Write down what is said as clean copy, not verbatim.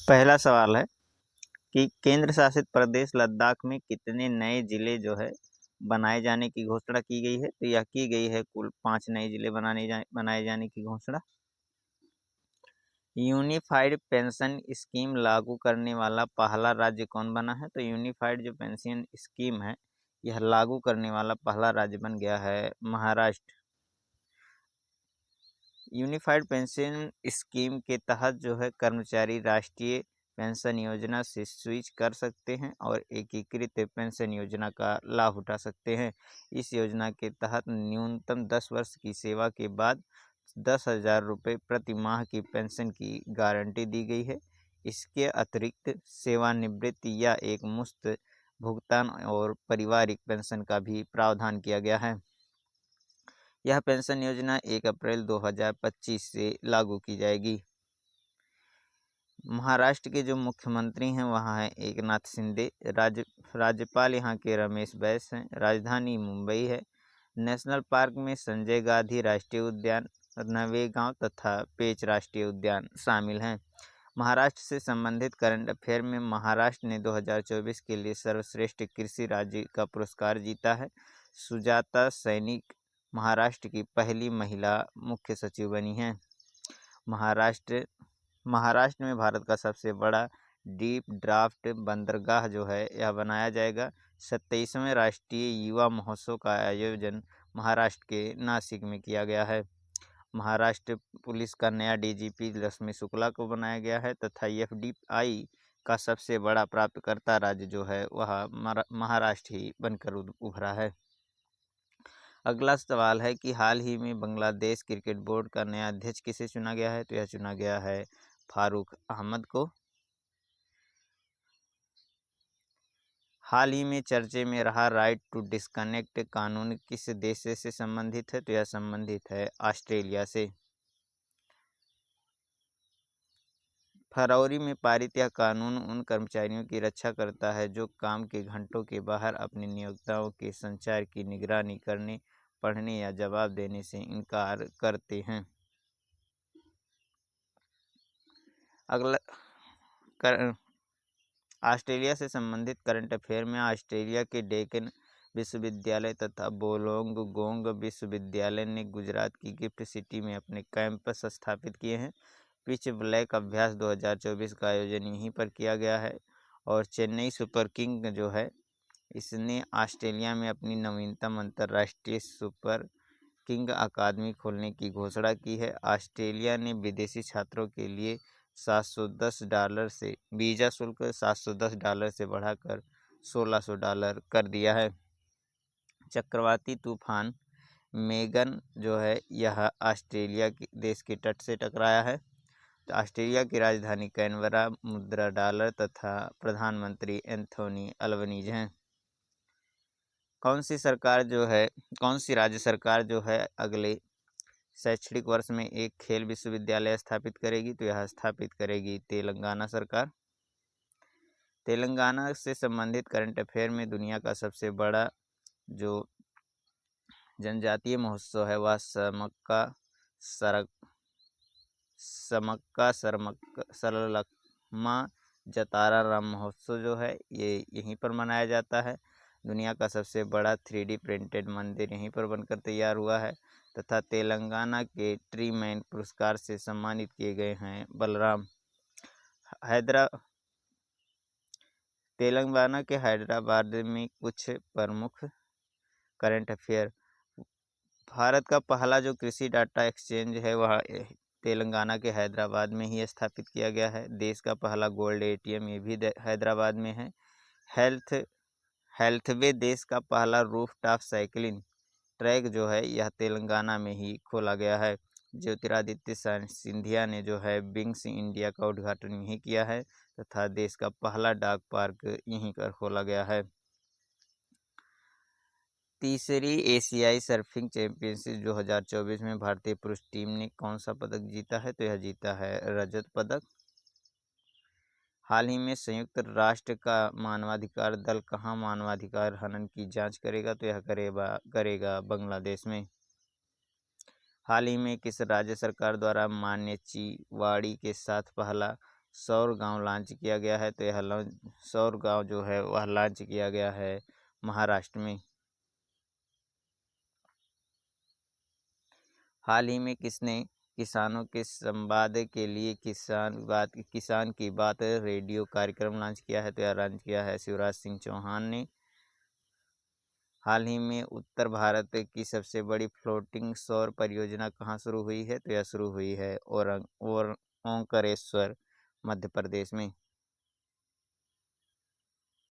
पहला सवाल है कि केंद्र शासित प्रदेश लद्दाख में कितने नए जिले जो है बनाए जाने की घोषणा की गई है। तो यह की गई है कुल 5 नए जिले बनाए जाने की घोषणा। यूनिफाइड पेंशन स्कीम लागू करने वाला पहला राज्य कौन बना है। तो यूनिफाइड जो पेंशन स्कीम है यह लागू करने वाला पहला राज्य बन गया है महाराष्ट्र। यूनिफाइड पेंशन स्कीम के तहत जो है कर्मचारी राष्ट्रीय पेंशन योजना से स्विच कर सकते हैं और एकीकृत पेंशन योजना का लाभ उठा सकते हैं। इस योजना के तहत न्यूनतम 10 वर्ष की सेवा के बाद 10,000 रुपये प्रति माह की पेंशन की गारंटी दी गई है। इसके अतिरिक्त सेवानिवृत्ति या एक मुश्त भुगतान और पारिवारिक पेंशन का भी प्रावधान किया गया है। यह पेंशन योजना 1 अप्रैल 2025 से लागू की जाएगी। महाराष्ट्र के जो मुख्यमंत्री हैं वहाँ हैं एकनाथ शिंदे। राज्यपाल यहाँ के रमेश बैस हैं। राजधानी मुंबई है। नेशनल पार्क में संजय गांधी राष्ट्रीय उद्यान, नवेगांव तथा पेंच राष्ट्रीय उद्यान शामिल हैं। महाराष्ट्र से संबंधित करंट अफेयर में महाराष्ट्र ने 2024 के लिए सर्वश्रेष्ठ कृषि राज्य का पुरस्कार जीता है। सुजाता सैनिक महाराष्ट्र की पहली महिला मुख्य सचिव बनी हैं। महाराष्ट्र में भारत का सबसे बड़ा डीप ड्राफ्ट बंदरगाह जो है यह बनाया जाएगा। 27वें राष्ट्रीय युवा महोत्सव का आयोजन महाराष्ट्र के नासिक में किया गया है। महाराष्ट्र पुलिस का नया डीजीपी रश्मि शुक्ला को बनाया गया है तथा एफडीआई का सबसे बड़ा प्राप्तकर्ता राज्य जो है वह महाराष्ट्र ही बनकर उभरा है। अगला सवाल है कि हाल ही में बांग्लादेश क्रिकेट बोर्ड का नया अध्यक्ष किसे चुना गया है। तो यह चुना गया है फारूक अहमद को। हाल ही में चर्चे में रहा राइट टू डिस्कनेक्ट कानून किस देश से संबंधित है। तो यह संबंधित है ऑस्ट्रेलिया से। फरवरी में पारित यह कानून उन कर्मचारियों की रक्षा करता है जो काम के घंटों के बाहर अपने नियोक्ताओं के संचार की निगरानी करने, पढ़ने या जवाब देने से इनकार करते हैं। अगला ऑस्ट्रेलिया से संबंधित करंट अफेयर में ऑस्ट्रेलिया के डेकन विश्वविद्यालय तथा वोलोंगोंग विश्वविद्यालय ने गुजरात की गिफ्ट सिटी में अपने कैंपस स्थापित किए हैं। पिच ब्लैक अभ्यास 2024 का आयोजन यहीं पर किया गया है और चेन्नई सुपर किंग जो है इसने ऑस्ट्रेलिया में अपनी नवीनतम अंतर्राष्ट्रीय सुपर किंग अकादमी खोलने की घोषणा की है। ऑस्ट्रेलिया ने विदेशी छात्रों के लिए $710 से वीज़ा शुल्क $710 से बढ़ाकर $1,600 कर दिया है। चक्रवाती तूफान मेगन जो है यह ऑस्ट्रेलिया के देश के तट से टकराया है। तो ऑस्ट्रेलिया की राजधानी कैनबरा मुद्रा डॉलर तथा प्रधानमंत्री एंथोनी अल्बनीज हैं। कौन सी राज्य सरकार जो है अगले शैक्षणिक वर्ष में एक खेल विश्वविद्यालय स्थापित करेगी। तो यह स्थापित करेगी तेलंगाना सरकार। तेलंगाना से संबंधित करंट अफेयर में दुनिया का सबसे बड़ा जो जनजातीय महोत्सव है वह सरलक्मा जतारा राम महोत्सव जो है ये यहीं पर मनाया जाता है। दुनिया का सबसे बड़ा 3D प्रिंटेड मंदिर यहीं पर बनकर तैयार हुआ है तथा तेलंगाना के ट्री मैन पुरस्कार से सम्मानित किए गए हैं बलराम। तेलंगाना के हैदराबाद में कुछ प्रमुख करंट अफेयर। भारत का पहला जो कृषि डाटा एक्सचेंज है वह तेलंगाना के हैदराबाद में ही स्थापित किया गया है। देश का पहला गोल्ड एटीएम ये भी हैदराबाद में है। हेल्थवे देश का पहला रूफटॉप साइकिलिंग ट्रैक जो है यह तेलंगाना में ही खोला गया है। ज्योतिरादित्य सिंधिया ने जो है विंग्स इंडिया का उद्घाटन यहीं किया है तथा देश का पहला डाक पार्क यहीं पर खोला गया है। तीसरी एशियाई सर्फिंग चैंपियनशिप 2024 में भारतीय पुरुष टीम ने कौन सा पदक जीता है। तो यह जीता है रजत पदक। हाल ही में संयुक्त राष्ट्र का मानवाधिकार दल कहाँ मानवाधिकार हनन की जांच करेगा। तो यह करेगा बांग्लादेश में। हाल ही में किस राज्य सरकार द्वारा मान्यचीवाड़ी के साथ पहला सौर गांव लॉन्च किया गया है? तो यह सौर गांव जो है वह लॉन्च किया गया है महाराष्ट्र में। हाल ही में किसने किसानों के संवाद के लिए किसान की बात रेडियो कार्यक्रम लॉन्च किया है? तो यह लॉन्च किया है शिवराज सिंह चौहान ने। हाल ही में उत्तर भारत की सबसे बड़ी फ्लोटिंग सौर परियोजना कहाँ शुरू हुई है? तो यह शुरू हुई है और ओंकारेश्वर मध्य प्रदेश में।